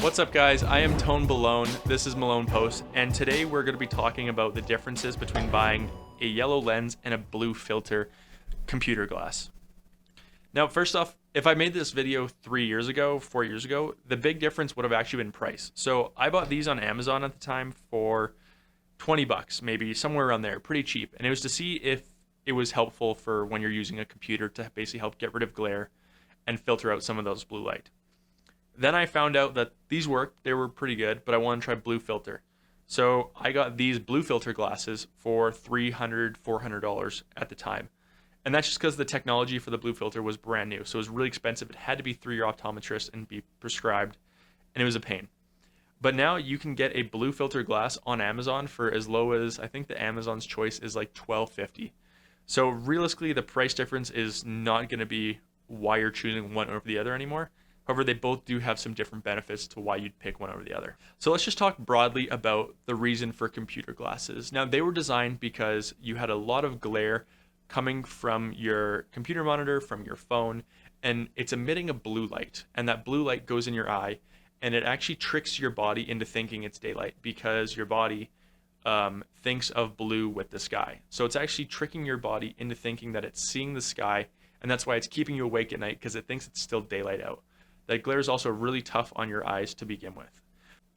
What's up, guys? I am Tone Malone. This is Malone Post, and today we're going to be talking about the differences between buying a yellow lens and a blue filter computer glass. Now, first off, if I made this video 3 years ago, 4 years ago, the big difference would have actually been price. So I bought these on Amazon at the time for 20 bucks, maybe somewhere around there, pretty cheap. And it was to see if it was helpful for when you're using a computer to basically help get rid of glare and filter out some of those blue light. Then I found out that these worked, they were pretty good, but I wanted to try blue filter. So I got these blue filter glasses for $300, $400 at the time. And that's just because the technology for the blue filter was brand new. So it was really expensive. It had to be through your optometrist and be prescribed. And it was a pain. But now you can get a blue filter glass on Amazon for as low as, I think the Amazon's choice is like $12.50. So realistically, the price difference is not going to be why you're choosing one over the other anymore. However, they both do have some different benefits to why you'd pick one over the other. So let's just talk broadly about the reason for computer glasses. Now, they were designed because you had a lot of glare coming from your computer monitor, from your phone, and it's emitting a blue light. And that blue light goes in your eye, and it actually tricks your body into thinking it's daylight because your body thinks of blue with the sky. So it's actually tricking your body into thinking that it's seeing the sky, and that's why it's keeping you awake at night because it thinks it's still daylight out. That glare is also really tough on your eyes to begin with.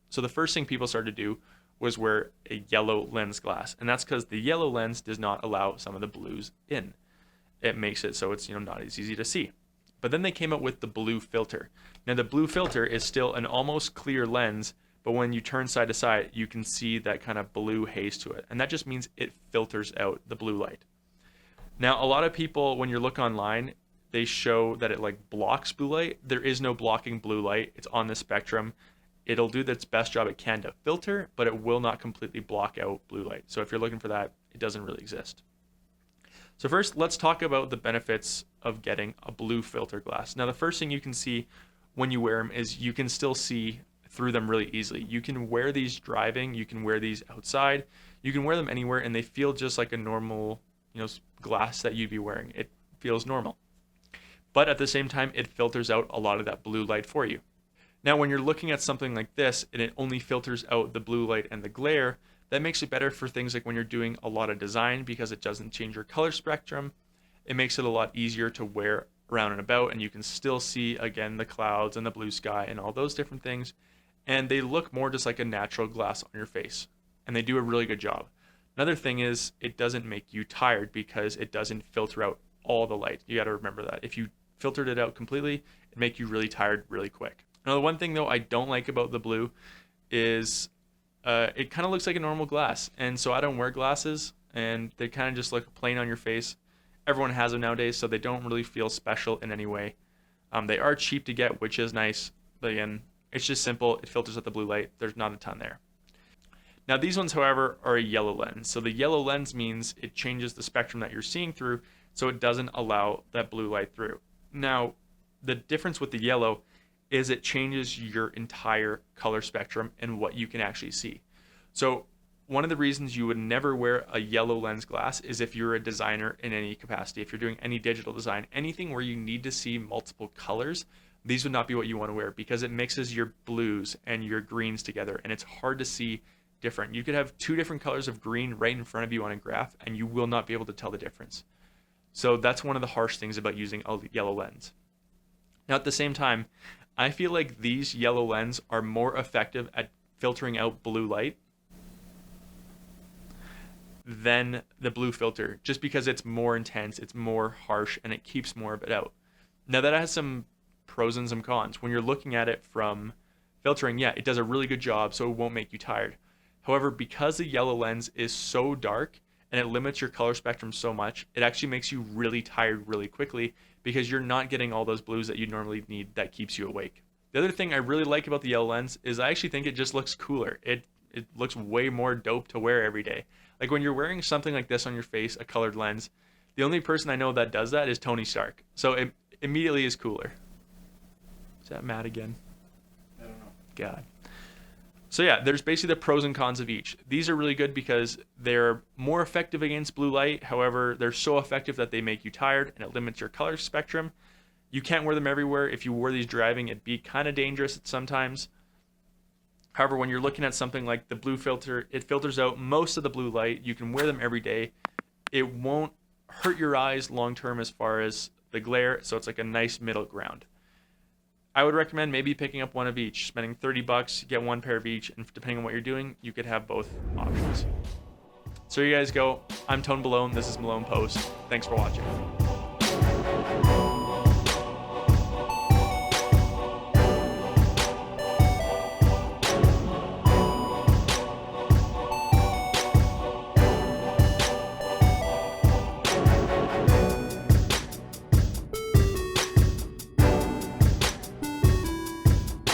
So the first thing people started to do was wear a yellow lens glass. And that's because the yellow lens does not allow some of the blues in. It makes it so it's not as easy to see. But then they came up with the blue filter. Now the blue filter is still an almost clear lens, but when you turn side to side, you can see that kind of blue haze to it. And that just means it filters out the blue light. Now a lot of people, when you look online, they show that it like blocks blue light. There is no blocking blue light. It's on the spectrum. It'll do its best job it can to filter, but it will not completely block out blue light. So if you're looking for that, it doesn't really exist. So first, let's talk about the benefits of getting a blue filter glass. Now, the first thing you can see when you wear them is you can still see through them really easily. You can wear these driving, you can wear these outside, you can wear them anywhere, and they feel just like a normal, glass that you'd be wearing. It feels normal. But at the same time, it filters out a lot of that blue light for you. Now, when you're looking at something like this and it only filters out the blue light and the glare, that makes it better for things like when you're doing a lot of design because it doesn't change your color spectrum. It makes it a lot easier to wear around and about, and you can still see, again, the clouds and the blue sky and all those different things. And they look more just like a natural glass on your face, and they do a really good job. Another thing is it doesn't make you tired because it doesn't filter out all the light. You got to remember that. If you filtered it out completely, it'd make you really tired really quick. Now, the one thing though I don't like about the blue is it kind of looks like a normal glass, and so I don't wear glasses, and they kind of just look plain on your face. Everyone has them nowadays, so they don't really feel special in any way. They are cheap to get, which is nice, but again, it's just simple. It filters out the blue light. There's not a ton there. Now, these ones, however, are a yellow lens. So the yellow lens means it changes the spectrum that you're seeing through, so it doesn't allow that blue light through. Now, the difference with the yellow is it changes your entire color spectrum and what you can actually see. So one of the reasons you would never wear a yellow lens glass is if you're a designer in any capacity. If you're doing any digital design, anything where you need to see multiple colors, these would not be what you want to wear because it mixes your blues and your greens together, and it's hard to see different. You could have two different colors of green right in front of you on a graph, and you will not be able to tell the difference. So that's one of the harsh things about using a yellow lens. Now, at the same time, I feel like these yellow lenses are more effective at filtering out blue light than the blue filter, just because it's more intense, it's more harsh, and it keeps more of it out. Now, that has some pros and some cons. When you're looking at it from filtering, yeah, it does a really good job, so it won't make you tired. However, because the yellow lens is so dark, and it limits your color spectrum so much, it actually makes you really tired really quickly because you're not getting all those blues that you normally need that keeps you awake. The other thing I really like about the yellow lens is I actually think it just looks cooler. It looks way more dope to wear every day. Like when you're wearing something like this on your face, a colored lens, the only person I know that does that is Tony Stark. So it immediately is cooler. Is that Matt again? I don't know. God. So yeah, there's basically the pros and cons of each. These are really good because they're more effective against blue light. However, they're so effective that they make you tired and it limits your color spectrum. You can't wear them everywhere. If you wore these driving, it'd be kind of dangerous sometimes. However, when you're looking at something like the blue filter, it filters out most of the blue light. You can wear them every day. It won't hurt your eyes long term as far as the glare, so it's like a nice middle ground. I would recommend maybe picking up one of each, spending $30, get one pair of each, and depending on what you're doing, you could have both options. So here you guys go. I'm Tone Malone. This is Malone Post. Thanks for watching.